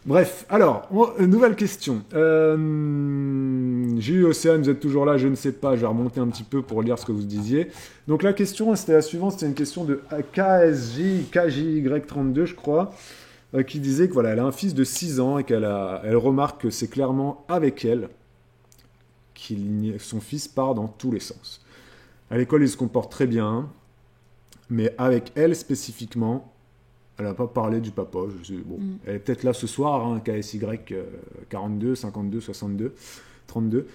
Bref, alors, nouvelle question. J'ai eu Océane, vous êtes toujours là, je ne sais pas, je vais remonter un petit peu pour lire ce que vous disiez. Donc la question, c'était la suivante, c'était une question de KJY32, je crois, qui disait que voilà, elle a un fils de 6 ans et elle remarque que c'est clairement avec elle son fils part dans tous les sens. À l'école, il se comporte très bien, mais avec elle spécifiquement, elle n'a pas parlé du papa. Bon, elle est peut-être là ce soir, hein, KSY 42, 52, 62, 32.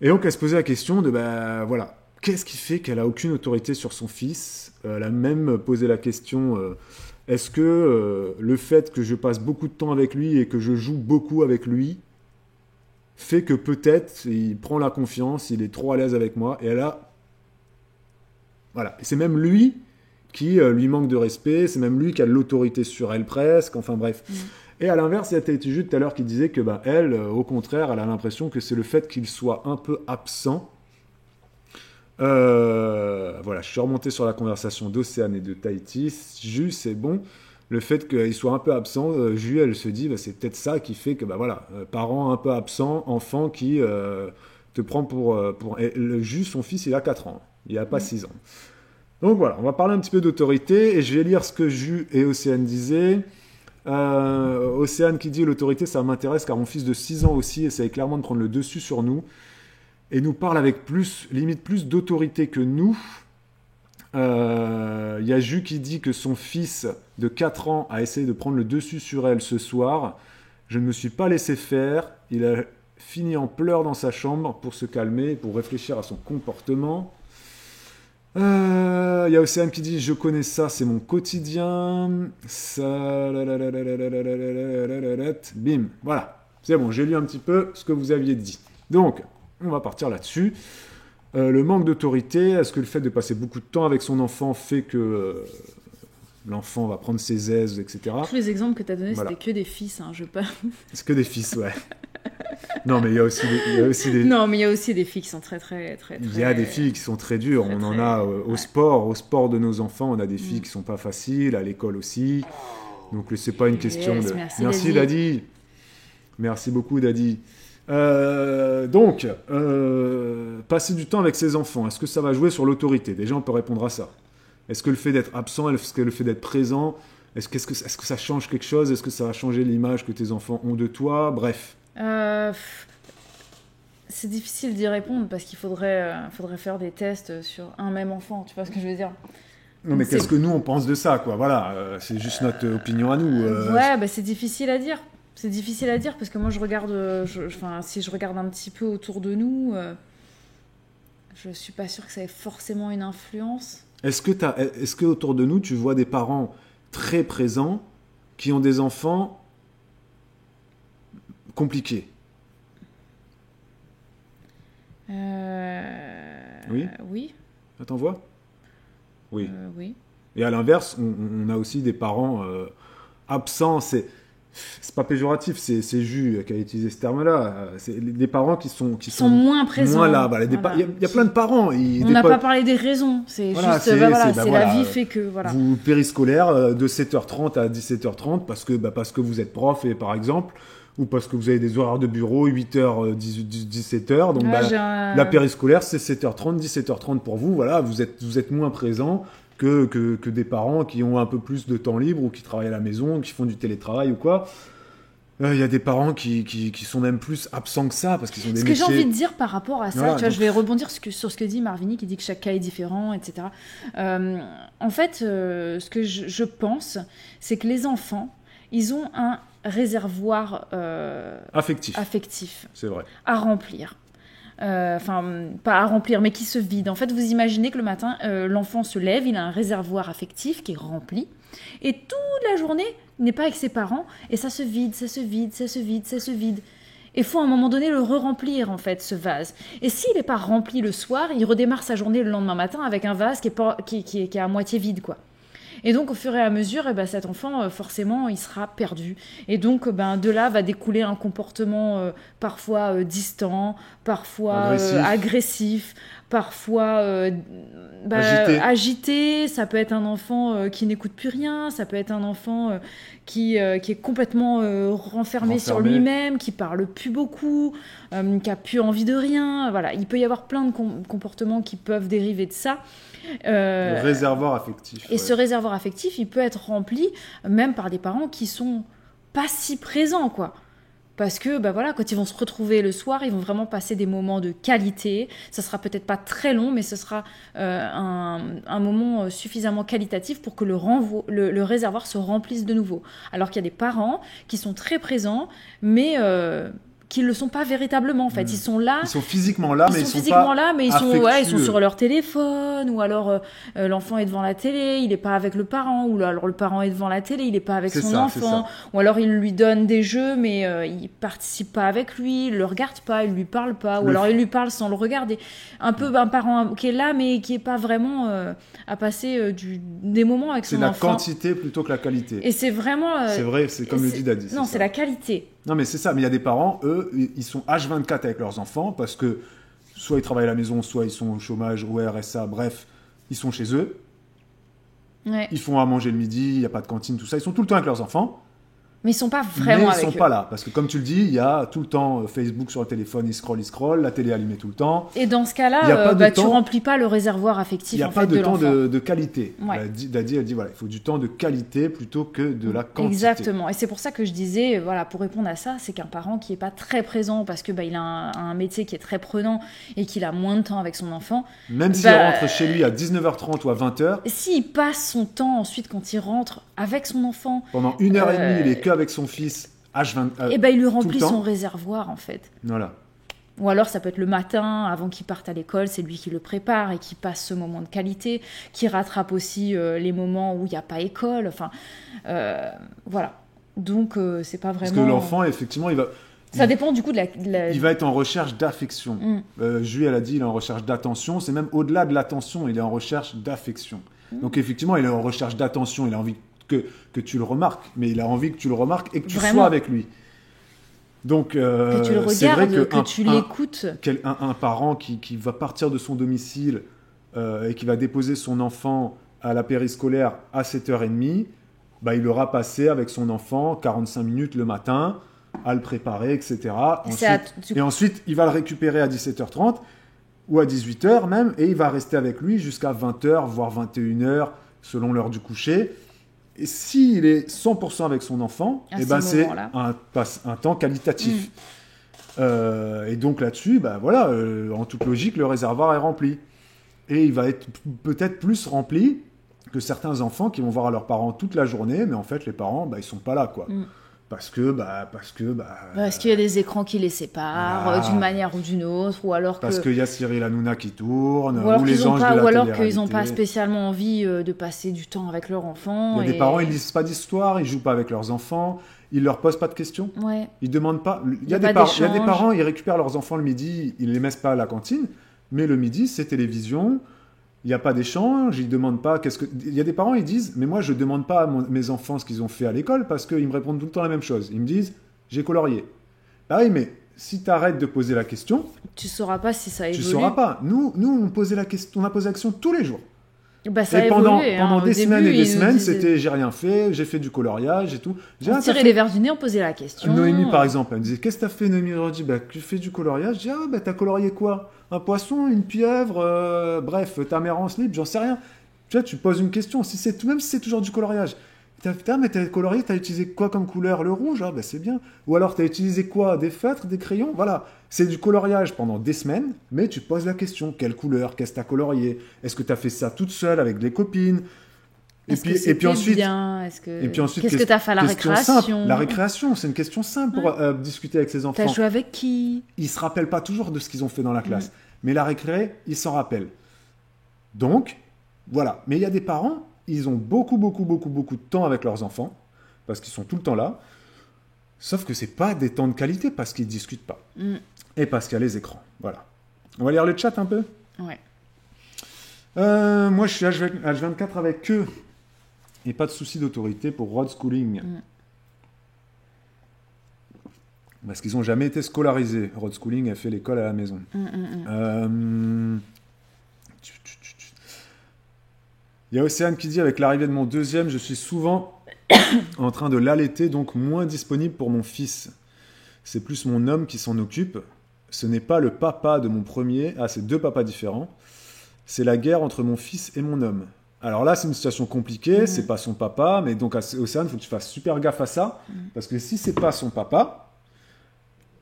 Et donc, elle se posait la question de, voilà, qu'est-ce qui fait qu'elle n'a aucune autorité sur son fils? Elle a même posé la question, est-ce que le fait que je passe beaucoup de temps avec lui et que je joue beaucoup avec lui fait que peut-être il prend la confiance, il est trop à l'aise avec moi, et elle a... Voilà. Et c'est même lui qui lui manque de respect, c'est même lui qui a de l'autorité sur elle presque, enfin bref. Et à l'inverse, il y a Taïti tout à l'heure qui disait que elle, au contraire, elle a l'impression que c'est le fait qu'il soit un peu absent. Voilà, je suis remonté sur la conversation d'Océane et de Tahiti. Jus, c'est bon. Le fait qu'il soit un peu absent, Jus, elle se dit, c'est peut-être ça qui fait que, voilà, parents un peu absents, enfant qui te prend pour... Et le Jus, son fils, il a 4 ans. Il n'a pas 6 ans. Donc voilà, on va parler un petit peu d'autorité et je vais lire ce que Jus et Océane disaient. Océane qui dit l'autorité ça m'intéresse car mon fils de 6 ans aussi essaye clairement de prendre le dessus sur nous et nous parle avec limite plus d'autorité que nous. Y a Jus qui dit que son fils de 4 ans a essayé de prendre le dessus sur elle ce soir. Je ne me suis pas laissé faire. Il a fini en pleurs dans sa chambre pour se calmer, pour réfléchir à son comportement. Il y a Océane qui dit je connais ça, c'est mon quotidien. Bim, voilà, c'est bon, j'ai lu un petit peu ce que vous aviez dit. Donc, on va partir là-dessus. Le manque d'autorité, est-ce que le fait de passer beaucoup de temps avec son enfant fait que l'enfant va prendre ses aises, etc. Tous les exemples que tu as donnés, voilà. C'était que des fils, hein, je pas. C'est que des fils, ouais. Non, mais il y a aussi des... Non, mais il y a aussi des filles qui sont très. Il y a des filles qui sont très dures. On en a au sport de nos enfants, on a des filles qui sont pas faciles, à l'école aussi. Donc c'est pas une question de... Merci Dadi. Merci beaucoup Dadi. Donc, passer du temps avec ses enfants, est-ce que ça va jouer sur l'autorité? Déjà, on peut répondre à ça. Est-ce que le fait d'être absent, est-ce que le fait d'être présent, est-ce que ça change quelque chose? Est-ce que ça va changer l'image que tes enfants ont de toi? Bref. C'est difficile d'y répondre parce qu'il faudrait faire des tests sur un même enfant, tu vois ce que je veux dire? Non, mais qu'est-ce que nous on pense de ça, quoi? Voilà, c'est juste notre opinion à nous. Ouais, c'est difficile à dire. C'est difficile à dire parce que moi je regarde, si je regarde un petit peu autour de nous, je suis pas sûre que ça ait forcément une influence. Est-ce que autour de nous tu vois des parents très présents qui ont des enfants compliqués? Oui. Oui. T'en vois? Oui. Oui. Et à l'inverse, on a aussi des parents absents. C'est pas péjoratif, c'est Jus qui a utilisé ce terme-là. C'est des parents qui sont moins présents. Moins là. Voilà. Il y a plein de parents. On n'a pas parlé des raisons. C'est juste, la vie fait que... Voilà. Vous, périscolaire, de 7h30 à 17h30, parce que vous êtes prof, et par exemple... ou parce que vous avez des horaires de bureau, 8h, 17h. Donc la périscolaire, c'est 7h30, 17h30 pour vous. Voilà, vous êtes moins présent que des parents qui ont un peu plus de temps libre ou qui travaillent à la maison, qui font du télétravail ou quoi. Il y a des parents qui sont même plus absents que ça parce qu'ils ont des métiers... Ce que j'ai envie de dire par rapport à ça, voilà, tu vois, je vais rebondir sur ce que dit Marvini, qui dit que chaque cas est différent, etc. En fait, ce que je pense, c'est que les enfants, ils ont un réservoir affectif c'est vrai. À remplir. Pas à remplir, mais qui se vide. En fait, vous imaginez que le matin, l'enfant se lève, il a un réservoir affectif qui est rempli, et toute la journée, il n'est pas avec ses parents, et ça se vide. Et il faut à un moment donné le re-remplir, en fait, ce vase. Et s'il n'est pas rempli le soir, il redémarre sa journée le lendemain matin avec un vase qui est à moitié vide, quoi. Et donc, au fur et à mesure, cet enfant, forcément, il sera perdu. Et donc, de là va découler un comportement parfois distant, parfois agressif, parfois agité, ça peut être un enfant qui n'écoute plus rien, ça peut être un enfant qui est complètement renfermé sur lui-même, qui parle plus beaucoup, qui a plus envie de rien. Voilà, il peut y avoir plein de comportements qui peuvent dériver de ça. Le réservoir affectif. Et ce réservoir affectif, il peut être rempli même par des parents qui sont pas si présents, quoi. Parce que voilà, quand ils vont se retrouver le soir, ils vont vraiment passer des moments de qualité. Ça sera peut-être pas très long, mais ce sera un moment suffisamment qualitatif pour que le réservoir se remplisse de nouveau. Alors qu'il y a des parents qui sont très présents, mais qui ne le sont pas véritablement, en fait. Ils sont là. Ils sont physiquement là, mais ils sont physiquement pas là, mais ils sont sur leur téléphone, ou alors l'enfant est devant la télé, il n'est pas avec le parent, ou alors le parent est devant la télé, il n'est pas avec son enfant, ou alors il lui donne des jeux, mais il participe pas avec lui, il le regarde pas, il lui parle pas, ou alors il lui parle sans le regarder. Un peu un parent qui est là, mais qui est pas vraiment à passer des moments avec son enfant. C'est la quantité plutôt que la qualité. Et c'est vraiment... c'est vrai, c'est comme le dit Dadi. Non, c'est la qualité. Non, mais c'est ça. Mais il y a des parents, eux, ils sont H24 avec leurs enfants parce que soit ils travaillent à la maison, soit ils sont au chômage ou RSA, bref, ils sont chez eux. Ouais. Ils font à manger le midi, il n'y a pas de cantine, tout ça. Ils sont tout le temps avec leurs enfants. Mais ils sont pas vraiment avec eux. Mais ils sont pas là. Parce que comme tu le dis, il y a tout le temps Facebook sur le téléphone, ils scrollent, la télé allumée tout le temps. Et dans ce cas-là, tu remplis pas le réservoir affectif de l'enfant. Il n'y a pas de temps de qualité. Ouais. Dadi a dit, voilà, il faut du temps de qualité plutôt que de la quantité. Exactement. Et c'est pour ça que je disais, voilà, pour répondre à ça, c'est qu'un parent qui est pas très présent parce que il a un métier qui est très prenant et qu'il a moins de temps avec son enfant. Même s'il rentre chez lui à 19h30 ou à 20h. S'il passe son temps ensuite quand il rentre avec son enfant. Pendant 1h30, il est que avec son fils. Et il lui remplit son réservoir, en fait. Voilà. Ou alors ça peut être le matin, avant qu'il parte à l'école, c'est lui qui le prépare et qui passe ce moment de qualité, qui rattrape aussi les moments où il n'y a pas école. Enfin, voilà. Donc, c'est pas vraiment... Parce que l'enfant, effectivement, il va... Ça dépend du coup de la... Il va être en recherche d'affection. Julie, elle a dit, il est en recherche d'attention. C'est même au-delà de l'attention, il est en recherche d'affection. Donc, effectivement, il est en recherche d'attention. Il a envie que tu le remarques, mais il a envie que tu le remarques et que tu sois avec lui. Donc, que tu le regardes, c'est vrai que tu l'écoutes. Un parent qui va partir de son domicile et qui va déposer son enfant à la périscolaire à 7h30, il aura passé avec son enfant 45 minutes le matin à le préparer, etc. Et ensuite, il va le récupérer à 17h30 ou à 18h même, et il va rester avec lui jusqu'à 20h, voire 21h, selon l'heure du coucher. Et s'il est 100% avec son enfant, c'est un temps qualitatif. Et donc là-dessus, en toute logique, le réservoir est rempli. Et il va être peut-être plus rempli que certains enfants qui vont voir leurs parents toute la journée, mais en fait, les parents, ils sont pas là, quoi. Parce qu'il y a des écrans qui les séparent d'une manière ou d'une autre, ou alors parce qu'il y a Cyril Hanouna qui tourne, ou les anges de la télé-réalité. Ou alors qu'ils n'ont pas spécialement envie de passer du temps avec leur enfant. Il y a des parents, ils lisent pas d'histoire, ils jouent pas avec leurs enfants, ils leur posent pas de questions, ils demandent pas. Il y a des parents, ils récupèrent leurs enfants le midi, ils les mettent pas à la cantine, mais le midi c'est télévision. Il n'y a pas d'échange, ils ne demandent pas Il y a des parents, ils disent, mais moi je ne demande pas à mes enfants ce qu'ils ont fait à l'école parce qu'ils me répondent tout le temps la même chose. Ils me disent, j'ai colorié. Ah oui, mais si tu arrêtes de poser la question... Tu ne sauras pas si ça évolue. Tu ne sauras pas. Nous on a posé la question tous les jours. Ça a évolué, pendant des semaines et des semaines, c'était j'ai rien fait, j'ai fait du coloriage et tout. On tirait les verres du nez, on posait la question. Noémie, par exemple, elle me disait, qu'est-ce que tu as fait, Noémie? Je dis, tu fais du coloriage. Je dis, t'as colorié quoi? Un poisson, une pieuvre, bref, ta mère en slip, j'en sais rien. Tu vois, tu poses une question, même si c'est toujours du coloriage. Putain, mais t'as colorié, t'as utilisé quoi comme couleur? Le rouge? C'est bien. Ou alors, t'as utilisé quoi? Des feutres, des crayons? Voilà. C'est du coloriage pendant des semaines, mais tu poses la question. Quelle couleur? Qu'est-ce que t'as colorié? Est-ce que t'as fait ça toute seule avec des copines? Et puis ensuite, qu'est-ce que t'as fait à la récréation? Simple. La récréation, c'est une question simple pour discuter avec ses enfants. T'as joué avec qui? Ils se rappellent pas toujours de ce qu'ils ont fait dans la classe. Mais la récré, ils s'en rappellent. Donc, voilà. Mais il y a des parents, ils ont beaucoup de temps avec leurs enfants, parce qu'ils sont tout le temps là. Sauf que c'est pas des temps de qualité, parce qu'ils discutent pas. Et parce qu'il y a les écrans. Voilà. On va lire le chat un peu? Ouais. Moi, je suis H24 avec eux. Et pas de souci d'autorité pour road schooling. Parce qu'ils n'ont jamais été scolarisés. Road schooling a fait l'école à la maison. Il y a Océane qui dit, avec l'arrivée de mon deuxième, je suis souvent en train de l'allaiter, donc moins disponible pour mon fils. C'est plus mon homme qui s'en occupe. Ce n'est pas le papa de mon premier. Ah, c'est deux papas différents. C'est la guerre entre mon fils et mon homme. Alors là, c'est une situation compliquée, c'est pas son papa, mais donc Océane, il faut que tu fasses super gaffe à ça, parce que si c'est pas son papa,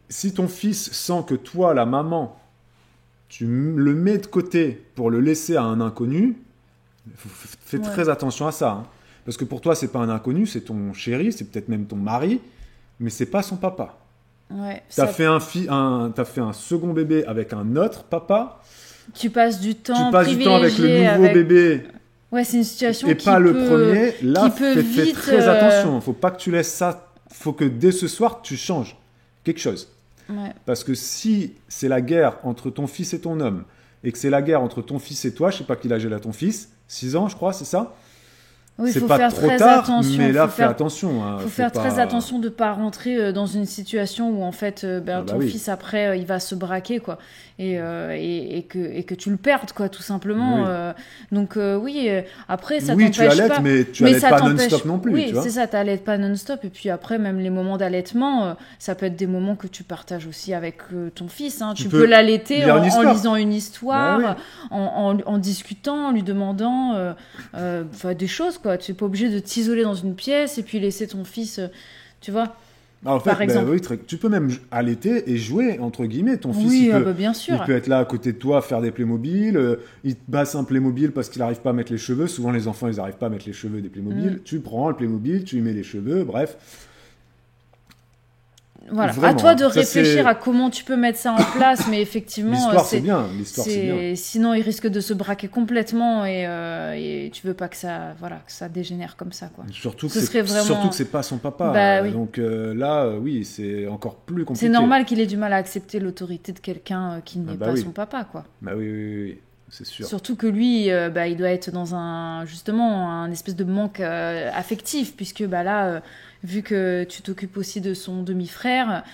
si ton fils sent que toi, la maman, tu le mets de côté pour le laisser à un inconnu, fais très attention à ça. Hein. Parce que pour toi, c'est pas un inconnu, c'est ton chéri, c'est peut-être même ton mari, mais c'est pas son papa. Ouais, t'as fait un second bébé avec un autre papa. Tu passes du temps avec le nouveau bébé. Ouais, c'est une situation et qui pas peut, le premier. Là, fais très attention. Faut pas que tu laisses ça. Faut que dès ce soir, tu changes quelque chose. Ouais. Parce que si c'est la guerre entre ton fils et ton homme, et que c'est la guerre entre ton fils et toi, je sais pas quel âge a ton fils, 6 ans, je crois, c'est ça? Oui, c'est faut pas faire trop très tard, attention. mais là, fais attention. Il faut faire très attention de ne pas rentrer dans une situation où, en fait, ton fils, après, il va se braquer, quoi. Et que tu le perdes, quoi, tout simplement. Oui. Donc, après, ça t'empêche pas. Oui, tu allaites, mais tu allaites pas non-stop non plus, oui, tu vois. c'est ça, tu allaites pas non-stop. Et puis après, même les moments d'allaitement, ça peut être des moments que tu partages aussi avec ton fils. Hein. Tu peux l'allaiter en lisant une histoire, en discutant, en lui demandant des choses, quoi. Tu n'es pas obligé de t'isoler dans une pièce et puis laisser ton fils, tu vois. En fait, par exemple. Tu peux même allaiter et jouer, entre guillemets. Ton fils, bien sûr. Il peut être là à côté de toi, faire des Playmobil. Il te basse un Playmobil parce qu'il n'arrive pas à mettre les cheveux. Souvent, les enfants, ils n'arrivent pas à mettre les cheveux des Playmobil. Tu prends le Playmobil, tu lui mets les cheveux, bref. Voilà, vraiment, à toi de réfléchir à comment tu peux mettre ça en place, mais effectivement, l'histoire c'est bien. Sinon, il risque de se braquer complètement et tu veux pas que ça dégénère comme ça, quoi. Surtout que c'est pas son papa. Donc oui, c'est encore plus compliqué. C'est normal qu'il ait du mal à accepter l'autorité de quelqu'un qui n'est pas son papa, quoi. Bah oui. C'est sûr. Surtout que lui, il doit être dans un espèce de manque affectif, puisque là, vu que tu t'occupes aussi de son demi-frère,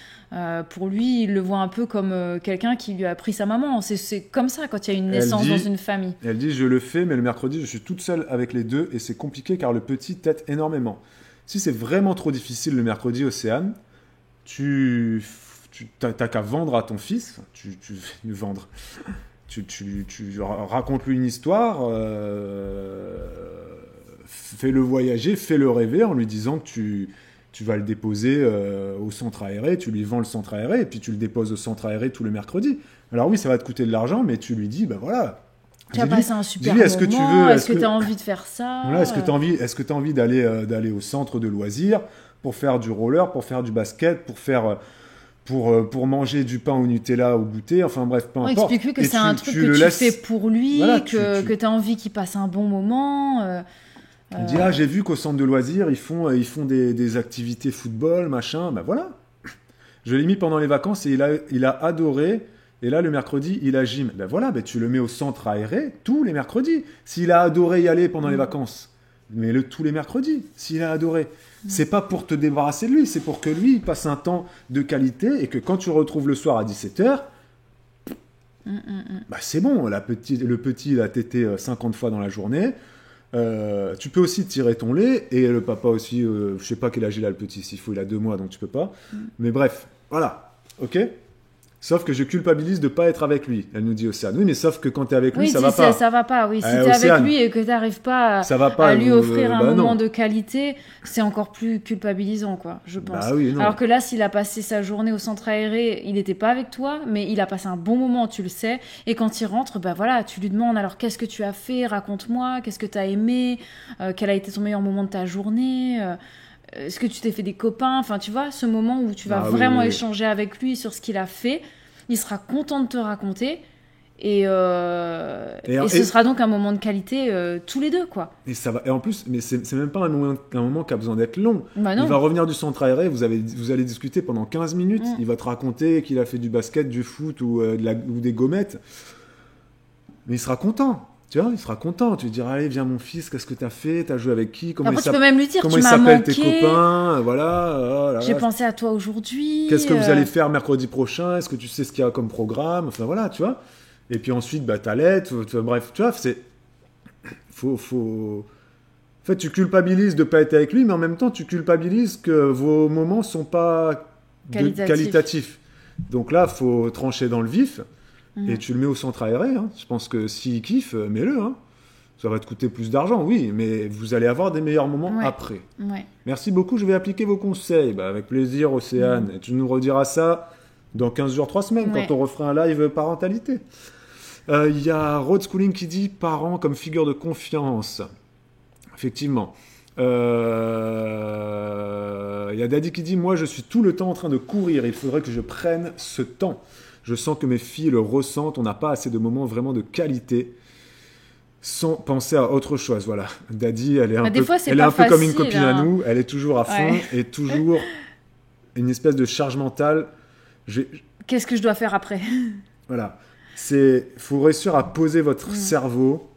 pour lui, il le voit un peu comme quelqu'un qui lui a pris sa maman. C'est comme ça quand il y a une naissance dans une famille. Elle dit, je le fais, mais le mercredi, je suis toute seule avec les deux, et c'est compliqué car le petit tète énormément. Si c'est vraiment trop difficile le mercredi, Océane, tu t'as qu'à vendre à ton fils, tu lui vendre... Tu racontes-lui une histoire, fais-le voyager, fais-le rêver en lui disant que tu vas le déposer au centre aéré, tu lui vends le centre aéré et puis tu le déposes au centre aéré tous les mercredis. Alors oui, ça va te coûter de l'argent, mais tu lui dis, voilà. Tu as passé un super moment, est-ce que tu as envie de faire ça? Voilà, est-ce que tu as envie d'aller au centre de loisirs pour faire du roller, pour faire du basket, pour manger du pain au Nutella au goûter, enfin bref, peu importe. Explique-lui que c'est un truc que tu fais pour lui, que tu as envie qu'il passe un bon moment. Il dit, j'ai vu qu'au centre de loisirs, ils font des activités football, machin, voilà. Je l'ai mis pendant les vacances et il a adoré, et là, le mercredi, il a gym. Voilà, tu le mets au centre aéré tous les mercredis. S'il a adoré y aller pendant les vacances, mets-le tous les mercredis, s'il a adoré. C'est pas pour te débarrasser de lui, c'est pour que lui il passe un temps de qualité et que quand tu le retrouves le soir à 17h, c'est bon, le petit il a tété 50 fois dans la journée. Tu peux aussi tirer ton lait et le papa aussi, je sais pas quel âge il a le petit, s'il faut il a 2 mois donc tu peux pas. Mais bref, voilà, ok. Sauf que je culpabilise de ne pas être avec lui. Elle nous dit Océane. Oui, mais sauf que quand tu es avec lui, ça va pas. Ça va pas, oui. Si tu es avec lui et que tu n'arrives pas à lui offrir un moment de qualité, c'est encore plus culpabilisant, quoi, je pense. Alors que là, s'il a passé sa journée au centre aéré, il n'était pas avec toi, mais il a passé un bon moment, tu le sais. Et quand il rentre, tu lui demandes alors qu'est-ce que tu as fait, raconte-moi, qu'est-ce que tu as aimé, quel a été ton meilleur moment de ta journée est-ce que tu t'es fait des copains? Enfin, tu vois, ce moment où tu vas vraiment échanger avec lui sur ce qu'il a fait, il sera content de te raconter et ce sera donc un moment de qualité tous les deux, quoi. Et en plus, mais c'est même pas un moment qui a besoin d'être long. Il va revenir du centre aéré, vous allez discuter pendant 15 minutes, il va te raconter qu'il a fait du basket, du foot ou des gommettes. Mais il sera content. Tu vois, il sera content. Tu lui diras, allez, viens mon fils, qu'est-ce que t'as fait? T'as joué avec qui? Après, tu peux même lui dire, comment ils s'appellent tes copains? Voilà. J'ai pensé à toi aujourd'hui. Qu'est-ce que vous allez faire mercredi prochain? Est-ce que tu sais ce qu'il y a comme programme? Enfin voilà, tu vois. Et puis ensuite, t'allaites. Bref, tu vois, En fait, tu culpabilises de ne pas être avec lui, mais en même temps, tu culpabilises que vos moments ne sont pas qualitatifs. Donc là, il faut trancher dans le vif et tu le mets au centre aéré. Hein. Je pense que s'il kiffe, mets-le. Hein. Ça va te coûter plus d'argent, oui, mais vous allez avoir des meilleurs moments après. Ouais. Merci beaucoup, je vais appliquer vos conseils. Avec plaisir, Océane. Et tu nous rediras ça dans 15 jours, 3 semaines, quand on refera un live parentalité. Il y a Road Schooling qui dit « Parents comme figure de confiance ». Effectivement. Il y a Daddy qui dit « Moi, je suis tout le temps en train de courir. Il faudrait que je prenne ce temps. Je sens que mes filles le ressentent. On n'a pas assez de moments vraiment de qualité. » Sans penser à autre chose, voilà. Daddy, elle est un peu comme une copine à nous. Elle est toujours à fond et toujours une espèce de charge mentale. Qu'est-ce que je dois faire après ? Voilà. Faut réussir à poser votre cerveau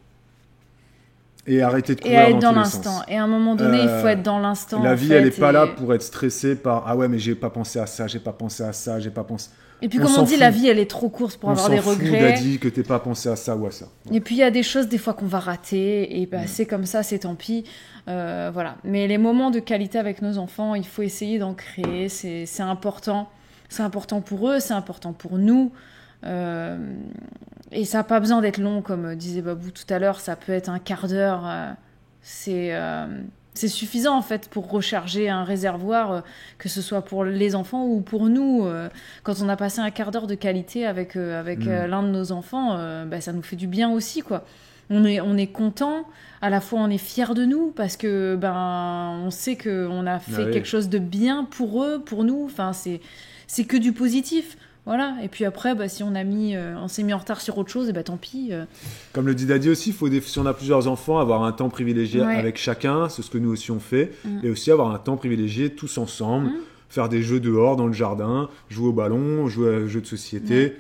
et arrêter de courir dans tous les sens. Et à un moment donné, il faut être dans l'instant. La vie, elle n'est pas là pour être stressée par « Ah ouais, mais j'ai pas pensé à ça, j'ai pas pensé à ça, j'ai pas pensé... » Et puis, comme on dit, la vie, elle est trop courte pour avoir des regrets. On s'en fout, Daddy, que t'aies pas pensé à ça ou à ça. Et puis, il y a des choses, des fois, qu'on va rater. Et c'est comme ça, c'est tant pis. Voilà. Mais les moments de qualité avec nos enfants, il faut essayer d'en créer. C'est important. C'est important pour eux, c'est important pour nous. Et ça n'a pas besoin d'être long, comme disait Babou tout à l'heure. Ça peut être un quart d'heure. C'est suffisant, en fait, pour recharger un réservoir, que ce soit pour les enfants ou pour nous. Quand on a passé un quart d'heure de qualité avec l'un de nos enfants, ça nous fait du bien aussi, quoi. On est content, à la fois on est fiers de nous, parce que on sait qu'on a fait quelque chose de bien pour eux, pour nous. Enfin, c'est que du positif. Voilà, et puis après, si on s'est mis en retard sur autre chose, tant pis. Comme le dit Daddy aussi, si on a plusieurs enfants, avoir un temps privilégié avec chacun, c'est ce que nous aussi on fait, et aussi avoir un temps privilégié tous ensemble, faire des jeux dehors, dans le jardin, jouer au ballon, jouer à jeux de société.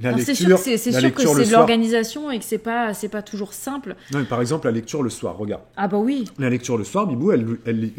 C'est sûr que c'est de l'organisation et que c'est pas toujours simple. Non, mais par exemple, la lecture le soir, regarde. Ah bah oui. La lecture le soir, Bibou, elle lit